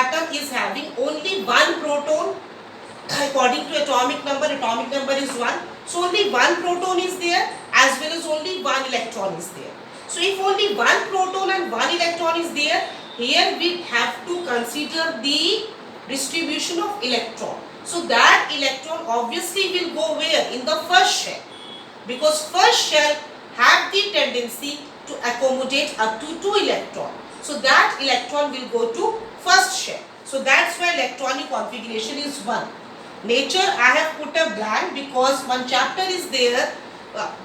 atom is having only one proton. According to atomic number is 1. So only one proton is there as well as only one electron is there. So if only one proton and one electron is there, here we have to consider the distribution of electron. So that electron obviously will go where? In the first shell. Because first shell have the tendency to accommodate up to 2 electrons. So that electron will go to first shell. So that's why electronic configuration is 1. Nature I have put a blank because one chapter is there.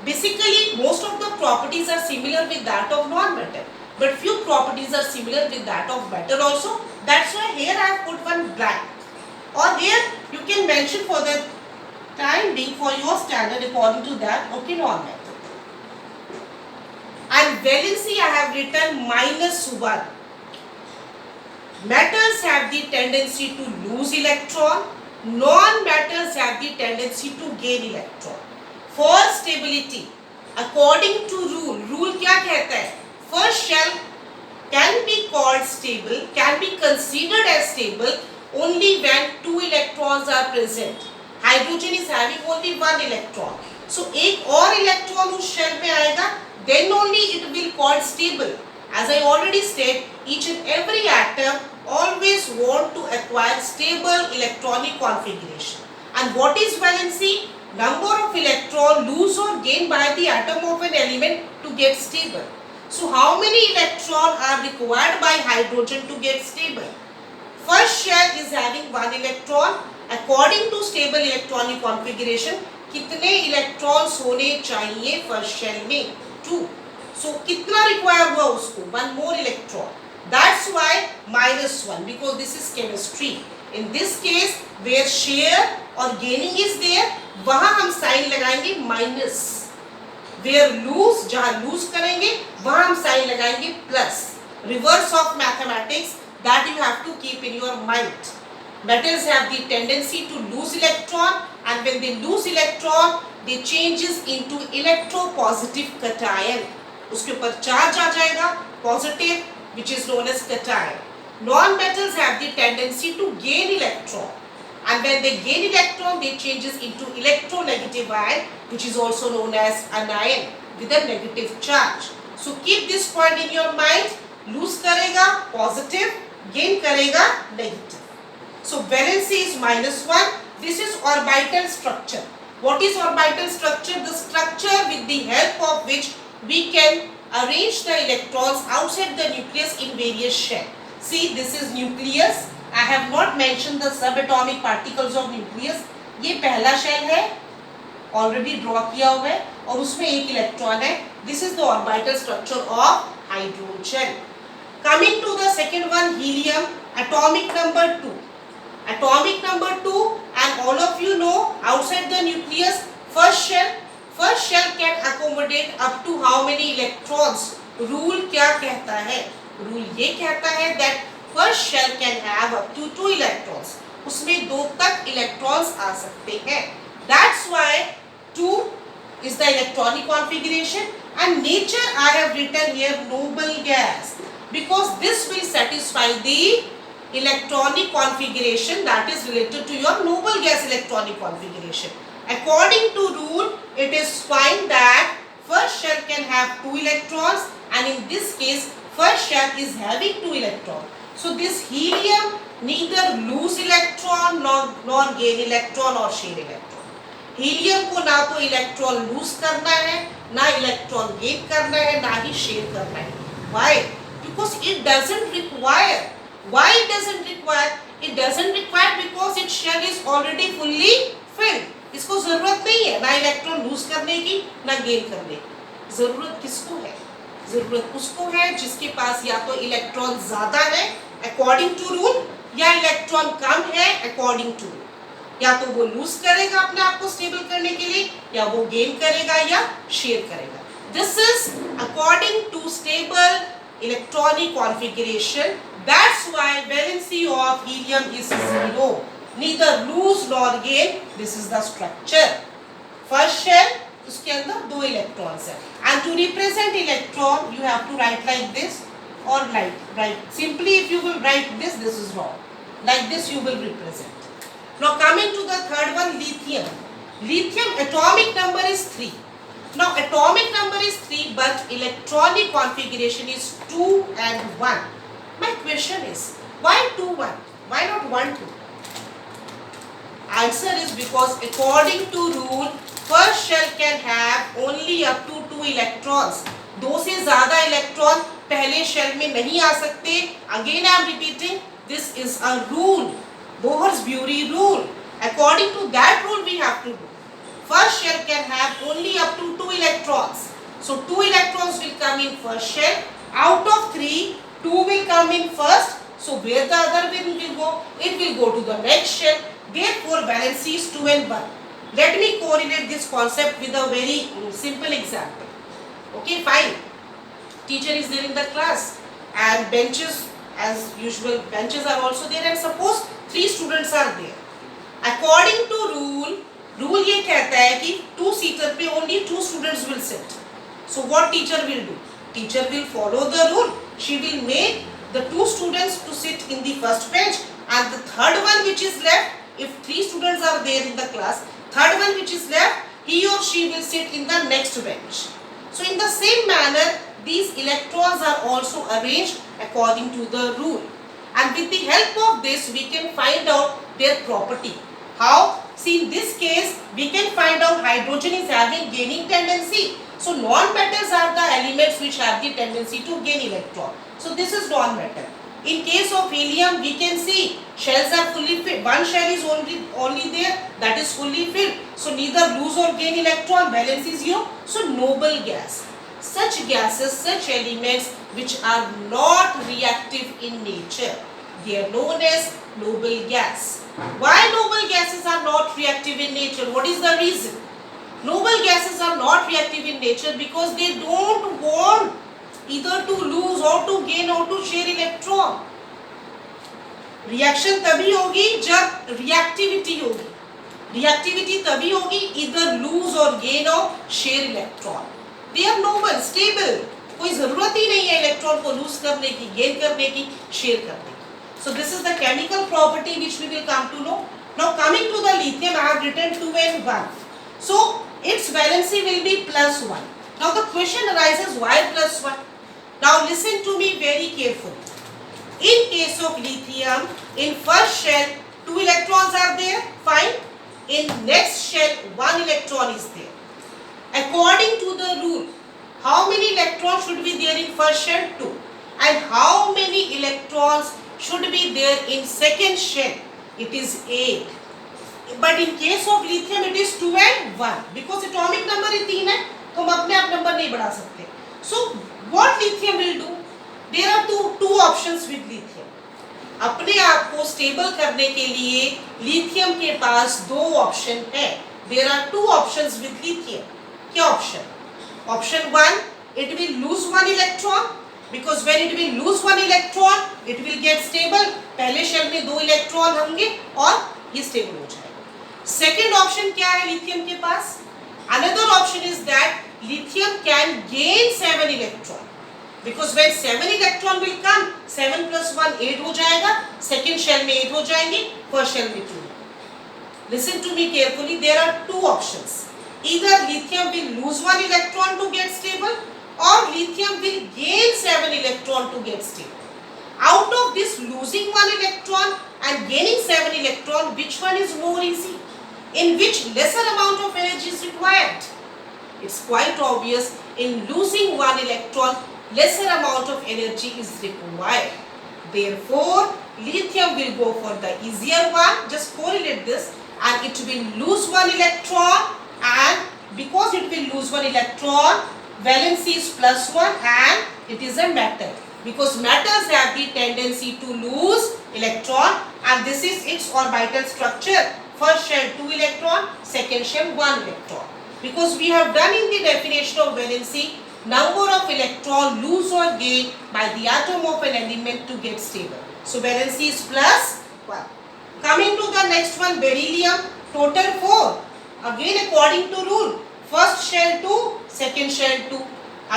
Basically most of the properties are similar with that of non-metal, but few properties are similar with that of metal also. That's why here I have put one blank, or here you can mention for the time being for your standard according to that. Okay, non-metal. And valency I have written -1. Metals have the tendency to lose electron. Non-metals have the tendency to gain electron. For stability, according to rule क्या कहता है? First shell can be called stable, can be considered as stable only when 2 electrons are present. Hydrogen is having only 1 electron. So एक और electron उस shell में आएगा, then only it will called stable. As I already said, each and every atom always want to acquire stable electronic configuration. And what is valency? Number of electron lose or gain by the atom of an element to get stable. So how many electron are required by hydrogen to get stable? First shell is having 1 electron. According to stable electronic configuration, कितने electrons होने चाहिए first shell में? 2. So कितना require हुआ उसको? 1 more electron. That's why -1, because this is chemistry. In this case, where share or gaining is there, वहाँ हम sign लगाएंगे माइनस. Where lose, जहाँ lose करेंगे वहाँ हम साइन लगाएंगे plus. Reverse of mathematics that you have to keep in your mind. Metals have the tendency to lose electron, and when they lose electron, they changes into electropositive cation. उसके ऊपर charge आ जाएगा positive, which is known as cation. Non-metals have the tendency to gain electron, and when they gain electron, they changes into electronegative ion, which is also known as anion with a negative charge. So keep this point in your mind. Lose करेगा positive, gain करेगा negative. So valency is -1. This is orbital structure. What is orbital structure? The structure with the help of which we can arrange the electrons outside the nucleus in various shells. See, this is nucleus. I have not mentioned the subatomic particles of nucleus. ये पहला shell है, already draw किया हुआ है, और उसमें एक electron है. This is the orbital structure of hydrogen. Coming to the second one, helium, atomic number 2. Atomic number 2, and all of you know, outside the nucleus, first shell can accommodate up to how many electrons? Rule क्या कहता है? Rule ये कहता है that first shell can have up to 2 electrons. उसमें 2 तक electrons आ सकते हैं. That's why 2 is the electronic configuration, and nature I have written here noble gas, because this will satisfy the electronic configuration that is related to your noble gas electronic configuration. According to rule, it is fine that first shell can have 2 electrons, and in this case first shell is having 2 electrons. So this helium neither lose electron nor gain electron or share electron. Helium को ना तो electron lose करना है, ना electron gain करना है, ना ही share करना है. Why? Because it doesn't require. Why it doesn't require? It doesn't require because its shell is already fully filled. इसको जरूरत नहीं है ना इलेक्ट्रॉन लूज करने की ना गेन करने की. जरूरत किसको है? जरूरत उसको है जिसके पास या तो इलेक्ट्रॉन ज्यादा है अकॉर्डिंग टू रूल, या इलेक्ट्रॉन कम है अकॉर्डिंग टू रूल. या तो वो लूज करेगा अपने आप को स्टेबल करने के लिए, या वो गेन करेगा या शेयर करेगा. This is according to stable electronic configuration. That's why valency of helium is 0. Neither lose nor gain. This is the structure. First shell, उसके अंदर 2 electrons हैं. And to represent electron, you have to write like this. or write. Simply if you will write this is wrong. Like this you will represent. Now coming to the third one, lithium. Lithium atomic number is 3. Now atomic number is 3 but electronic configuration is 2 and 1. My question is, why 2, 1? Why not 1, 2? Answer is because according to rule, first shell can have only up to 2 electrons. 2 से ज़्यादा electron पहले shell में नहीं आ सकते. Again I am repeating, this is a rule, Bohrs-Bury rule. According to that rule we have to do. First shell can have only up to 2 electrons. So 2 electrons will come in first shell. Out of 3, 2 will come in first. So where the other one will go? It will go to the next shell. Therefore valency is 2 and 1. Let me correlate this concept with a very simple example. Okay, fine. Teacher is there in the class and benches, as usual, benches are also there, and suppose 3 students are there. According to rule ये कहता है कि 2-seater पे only 2 students will sit. So what teacher will do? Teacher will follow the rule. She will make the 2 students to sit in the first bench, and the third one which is left, if 3 students are there in the class, third one which is left, he or she will sit in the next bench. So in the same manner, these electrons are also arranged according to the rule. And with the help of this, we can find out their property. How? See, in this case, we can find out hydrogen is having gaining tendency. So non-metals are the elements which have the tendency to gain electron. So this is non-metal. In case of helium, we can see shells are fully filled. One shell is only there, that is fully filled. So neither lose or gain electron, valence is 0. So noble gas. Such gases, such elements which are not reactive in nature, they are known as noble gas. Why noble gases are not reactive in nature? What is the reason? Noble gases are not reactive in nature because they don't want either to lose or to gain or to share electron. Reaction तभी होगी जब reactivity होगी. Reactivity तभी होगी either lose or gain or share electron. They are noble, stable. कोई ज़रूरत ही नहीं है इलेक्ट्रॉन को लूज करने की, गेन करने की, शेयर करने की. So this is the chemical property which we will come to know. Now coming to the lithium, I have written 2 and 1. So its valency will be +1. Now the question arises, why +1? Now listen to me very carefully. In case of lithium, in first shell 2 electrons are there, fine. In next shell 1 electron is there. According to the rule, how many electrons should be there in first shell? 2. And how many electrons should be there in second shell? It is 8. But in case of lithium it is 2 and 1. Because atomic number is 3 है, तो हम अपने आप number नहीं बढ़ा सकते. So what lithium will do? There are two options with lithium. अपने आप को स्टेबल करने के लिए लिथियम के पास 2 ऑप्शन है. There are 2 options with lithium. क्या option? Option 1, it will lose 1 electron, because when it will lose 1 electron, it will get stable. पहले शेल में 2 इलेक्ट्रॉन होंगे और ये स्टेबल हो जाएगा. सेकेंड ऑप्शन क्या है लिथियम के पास? Another option is that lithium can gain 7 electron, because when 7 electron will come, 7 + 1 8 हो जाएगा. सेकेंड शेल में 8 हो जाएंगे, फर्स्ट शेल में 2. Listen to me carefully. There are 2 options. Either lithium will lose 1 electron to get stable, or lithium will gain 7 electron to get stable. Out of this losing 1 electron and gaining 7 electron, which one is more easy? In which lesser amount of energy is required? It's quite obvious, in losing 1 electron, lesser amount of energy is required. Therefore, lithium will go for the easier one. Just correlate this, and it will lose 1 electron, and because it will lose 1 electron, valency is +1 and it is a metal. Because metals have the tendency to lose electron, and this is its orbital structure. First shell 2 electron, second shell 1 electron. Because we have done in the definition of valency, number of electron lose or gain by the atom of an element to get stable. So valency is +1. Coming to the next one, beryllium, total 4. Again according to rule, first shell 2, second shell 2.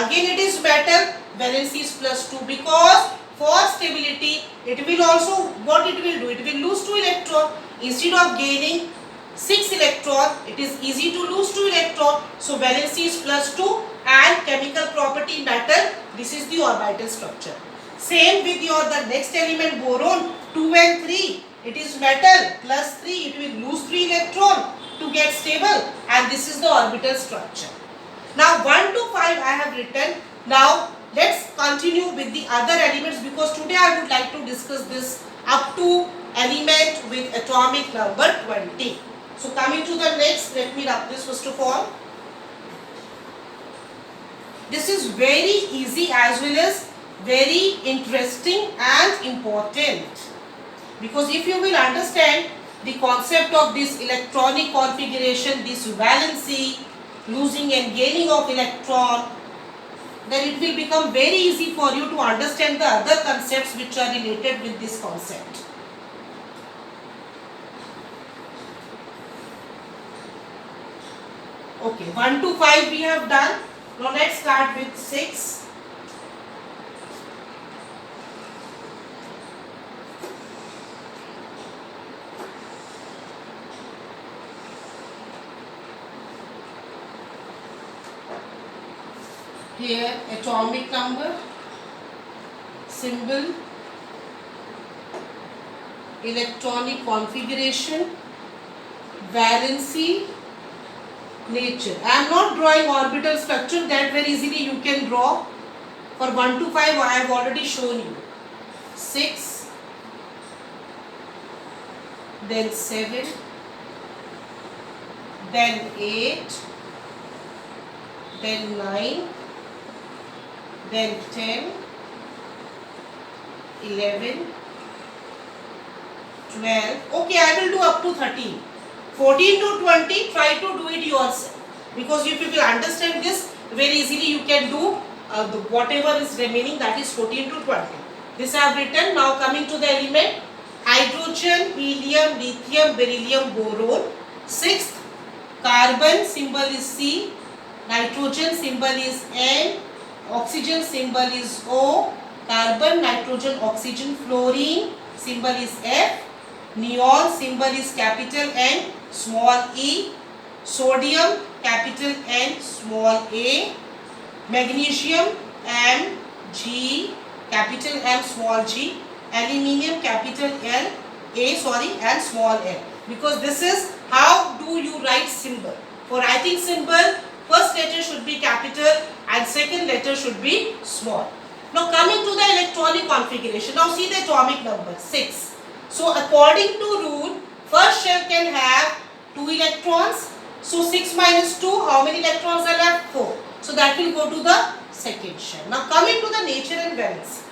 Again it is metal, valency is plus 2, because for stability it will also, what it will do, it will lose 2 electron. Instead of gaining 6 electron, it is easy to lose 2 electron. So valency is plus 2, and chemical property metal, this is the orbital structure. Same with your the next element boron, 2 and 3. It is metal, plus 3, it will lose 3 electron to get stable, and this is the orbital structure. Now 1 to 5 I have written. Now let's continue with the other elements, because today I would like to discuss this up to element with atomic number 20. So coming to the next, let me rub this first of all. This is very easy as well as very interesting and important, because if you will understand the concept of this electronic configuration, this valency, losing and gaining of electron, then it will become very easy for you to understand the other concepts which are related with this concept. Okay, 1 to 5 we have done. Now let's start with 6. Here atomic number, symbol, electronic configuration, valency, nature. I am not drawing orbital structure, that very easily you can draw. For 1 to 5 I have already shown you. 6, then 7, then 8, then 9, then 10, 11, 12. Okay, I will do up to 13. 14 to 20, try to do it yourself, because if you will understand this, very easily you can do whatever is remaining, that is 14 to 20. This I have written. Now coming to the element, hydrogen, helium, lithium, beryllium, boron. 6th, carbon, symbol is C, nitrogen, symbol is N, oxygen, symbol is O, carbon, nitrogen, oxygen, fluorine, symbol is F, neon, symbol is capital N, small e, sodium, capital N, small a, magnesium, M, G, capital M, small g, aluminium, capital L, and small l. Because this is how do you write symbol. For writing symbol, first letter should be capital and second letter should be small. Now coming to the electronic configuration. Now see the atomic number 6. So according to rule, first shell can have 2 electrons. So 6 minus 2, how many electrons are left? 4. So that will go to the second shell. Now coming to the nature and valence.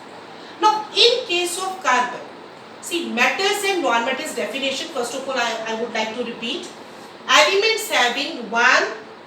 Now in case of carbon, see metals and non-metals definition, first of all I would like to repeat. Elements having 1,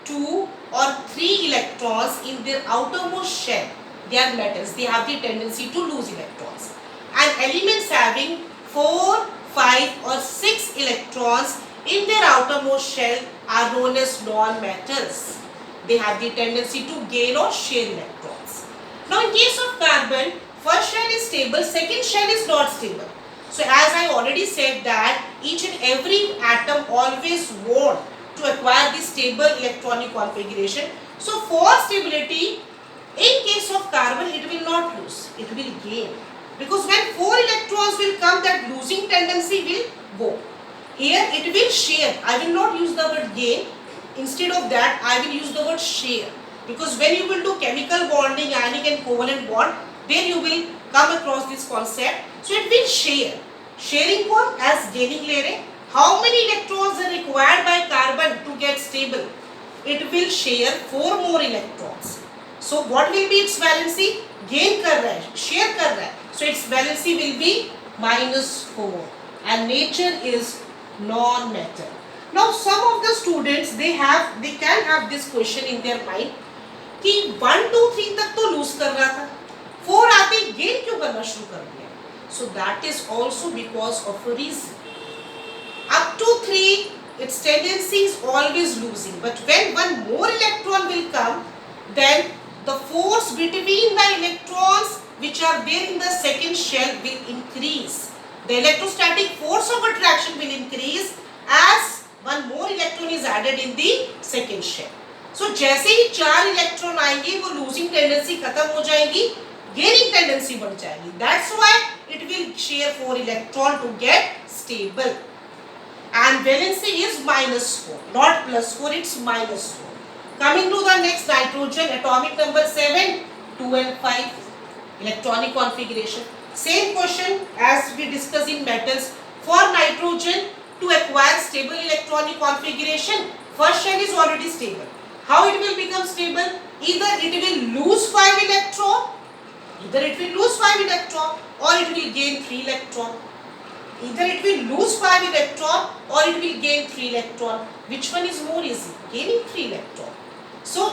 2 or 3 electrons in their outermost shell, they are metals. They have the tendency to lose electrons. And elements having 4, 5 or 6 electrons in their outermost shell are known as non-metals. They have the tendency to gain or share electrons. Now in case of carbon, first shell is stable, second shell is not stable. So as I already said that each and every atom always want to acquire the stable electronic configuration. So for stability, in case of carbon, it will not lose, it will gain. Because when 4 electrons will come, that losing tendency will go. Here it will share. I will not use the word gain. Instead of that, I will use the word share. Because when you will do chemical bonding, ionic and covalent bond, then you will come across this concept. So it will share. Sharing what? As gaining ले रहे. How many electrons are required by carbon to get stable? It will share 4 more electrons. So what will be its valency? Gain कर रहा है, share कर रहा है. So its valency will be -4. And nature is non-metal. Now some of the students they can have this question in their mind कि 1, 2, 3 तक तो lose कर रहा था, 4 आते gain क्यों करना शुरू कर दिया? So that is also because of a reason. Up to 3, its tendency is always losing. But when one more electron will come, then the force between the electrons which are there in the second shell will increase. The electrostatic force of attraction will increase as one more electron is added in the second shell. So जैसे ही 4 electron आएंगे वो losing tendency खत्म हो जाएगी, gaining tendency बढ़ जाएगी. That's why it will share 4 electron to get stable. And valency is -4, not +4, it's -4. Coming to the next, nitrogen, atomic number 7, 2 and 5, electronic configuration. Same question as we discussed in metals. For nitrogen, to acquire stable electronic configuration, first shell is already stable. How it will become stable? Either it will lose 5 electron, or it will gain 3 electron. Either it will lose 5 electron or it will gain 3 electron. Which one is more easy? Gaining 3 electron. So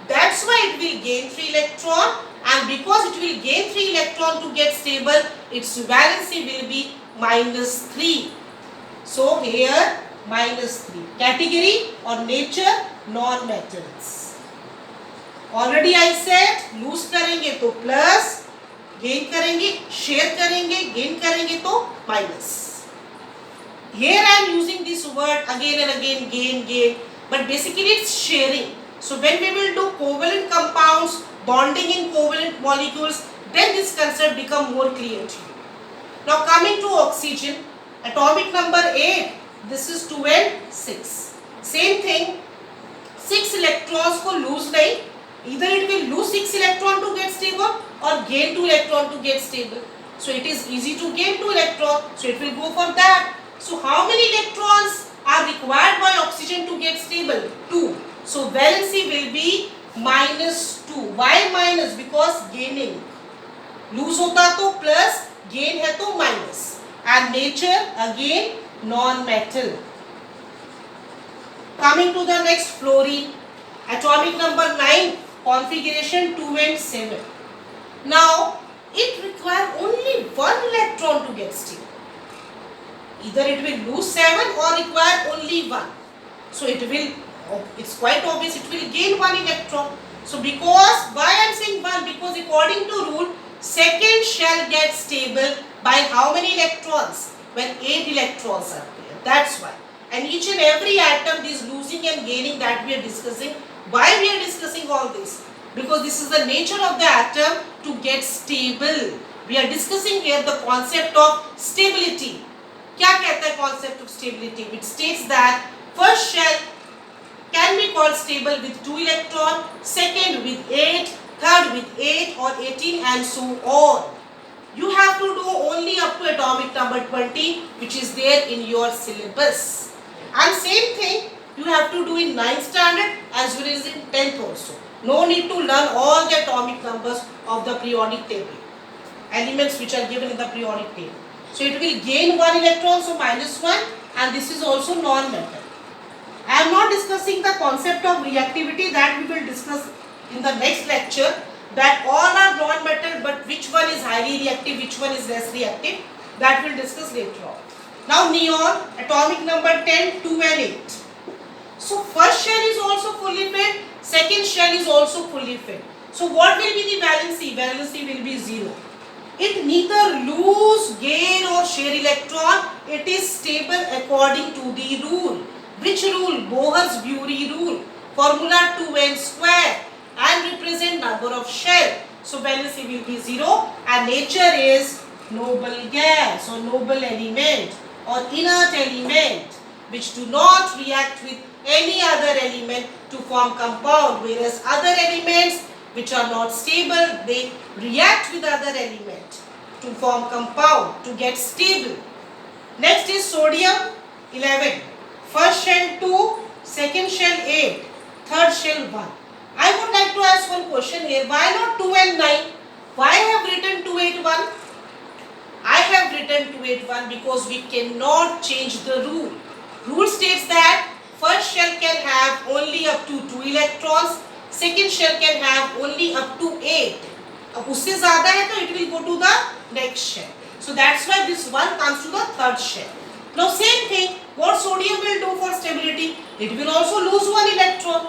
that's why it will gain 3 electron, and because it will gain 3 electron to get stable, its valency will be -3. So here -3. Category or nature, non-metals. Already I said lose करेंगे तो plus, gain करेंगे, share करेंगे, gain करेंगे तो minus. Here I am using this word again and again, gain, but basically it's sharing. So when we will do covalent compounds, bonding in covalent molecules, then this concept become more clear to you. Now coming to oxygen, atomic number 8, this is 2 and 6. Same thing, 6 electrons को lose नहीं, either it will lose 6 electron to get stable or gain 2 electron to get stable. So it is easy to gain 2 electron, so it will go for that. So how many electrons are required by oxygen to get stable? 2. So valency will be -2. Why minus? Because gaining. Lose होता तो plus, gain है तो minus. And nature again non-metal. Coming to the next, fluorine, atomic number 9, configuration 2 and 7. Now it requires only 1 electron to get stable. Either it will lose 7 or require only 1. So it's quite obvious it will gain 1 electron. So because, why I am saying 1? Because according to rule, second shell gets stable by how many electrons? When 8 electrons are there. That's why. And each and every atom is losing and gaining that we are discussing. Why we are discussing all this? Because this is the nature of the atom to get stable. We are discussing here the concept of stability. क्या कहता है concept of stability? Which states that first shell can be called stable with 2 electron, second with 8, third with 8 or 18 and so on. You have to do only up to atomic number 20, which is there in your syllabus. And same thing you have to do in 9th standard as well as in 10th also. No need to learn all the atomic numbers of the periodic table, elements which are given in the periodic table. So it will gain 1 electron, so -1, and this is also non-metal. I am not discussing the concept of reactivity, that we will discuss in the next lecture, that all are non-metal, but which one is highly reactive, which one is less reactive, that we will discuss later on. Now neon, atomic number 10, 2 and 8. So first shell is also fully filled, second shell is also fully filled. So what will be the valency? Valency will be 0. It neither lose, gain or share electron. It is stable according to the rule. Which rule? Boas-Bury rule. Formula 2n square and represent number of shell. So valency will be 0 and nature is noble gas or noble element or inert element which do not react with any other element to form compound, whereas other elements which are not stable, they react with other element to form compound to get stable. Next is sodium, 11. First shell 2, second shell 8, third shell 1. I would like to ask one question here. Why not 2 and 9? Why I have written 2, 8, 1? I have written 2, 8, 1 because we cannot change the rule. Rule states that first shell can have only up to 2 electrons, second shell can have only up to 8. अब उससे ज़्यादा है तो it will go to the next shell. So that's why this one comes to the third shell. Now same thing, what sodium will do for stability? It will also lose 1 electron.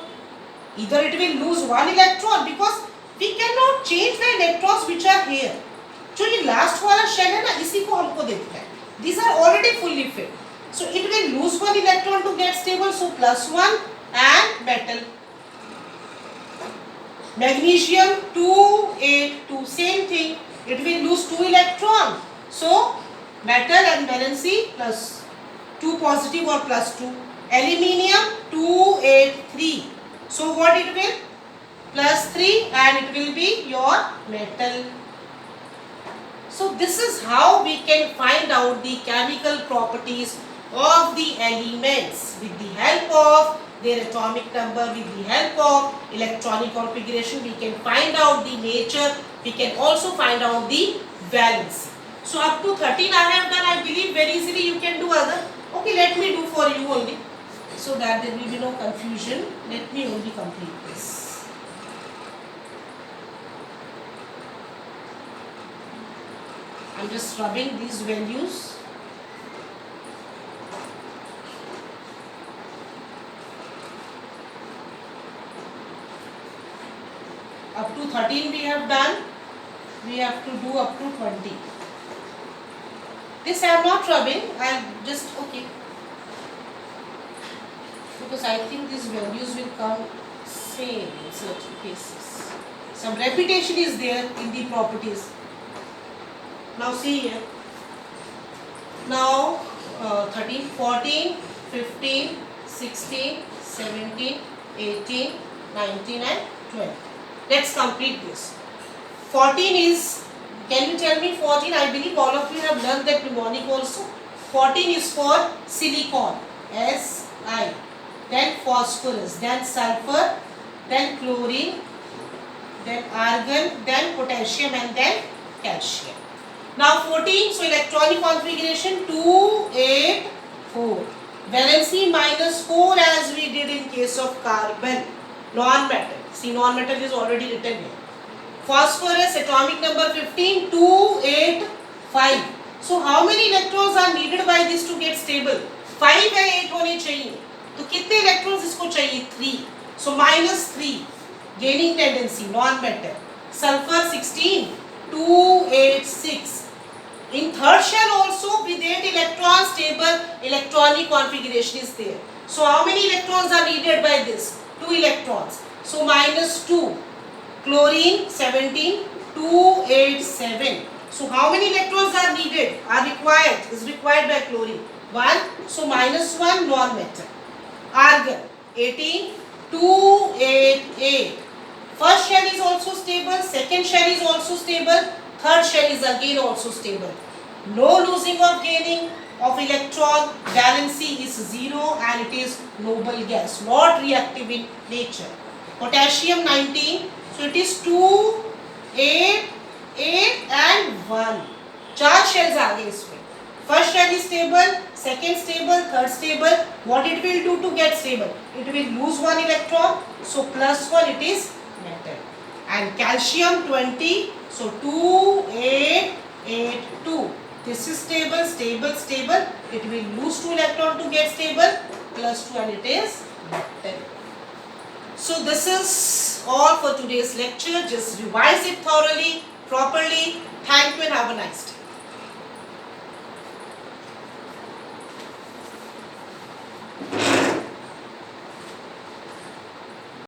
Either it will lose 1 electron because we cannot change the electrons which are here. जो ये last वाला shell है ना, इसी को हमको देखना है. These are already fully filled. So it will lose one electron to get stable. So +1 and metal. Magnesium 282, same thing. It will lose 2 electron. So metal and valency plus 2 positive or +2. Aluminium 283. So what it will? +3 and it will be your metal. So this is how we can find out the chemical properties of the elements with the help of their atomic number, with the help of electronic configuration. We can find out the nature, we can also find out the valency. So up to 13 I have done, I believe very easily you can do other. Okay, let me do for you only, so that there will be no confusion. Let me only complete this. I'm just rubbing these values. Up to 13 we have done. We have to do up to 20. This I am not rubbing. I'll just okay. Because I think these values will come same in certain cases. Some repetition is there in the properties. Now see here. Now 13, 14, 15, 16, 17, 18, 19 and 20. Let's complete this. 14 is, can you tell me 14? I believe all of you have learned that mnemonic also. 14 is for silicon, Si, then phosphorus, then sulfur, then chlorine, then argon, then potassium and then calcium. Now 14, so electronic configuration 2, 8, 4. Valency -4 as we did in case of carbon, non-metal. See, non-metal is already written here. Phosphorus atomic number 15, 2, 8, 5. So how many electrons are needed by this to get stable? 5 या 8 होने चाहिए. तो कितने electrons इसको चाहिए? 3. So -3 gaining tendency, non-metal. Sulfur 16, 2, 8, 6. In third shell also with 8 electrons stable electronic configuration is there. So how many electrons are needed by this? 2 electrons. So -2. Chlorine 17, 2, 8, 7. So how many electrons are needed? Are required? Is required by chlorine. 1. So -1 non-metal. Argon 18, 2, 8, 8. First shell is also stable. Second shell is also stable. Third shell is again also stable. No losing or gaining of electron. Valency is 0 and it is noble gas, not reactive in nature. Potassium 19. So it is 2, 8, 8 and 1. 4 shells are इसमें. First shell is stable, second stable, third stable. What it will do to get stable? It will lose 1 electron. So +1 it is metal. And calcium 20. So 2, 8, 8, 2. This is stable, stable, stable. It will lose 2 electron to get stable. +2 and it is metal. So this is all for today's lecture. Just revise it thoroughly, properly. Thank you and have a nice day.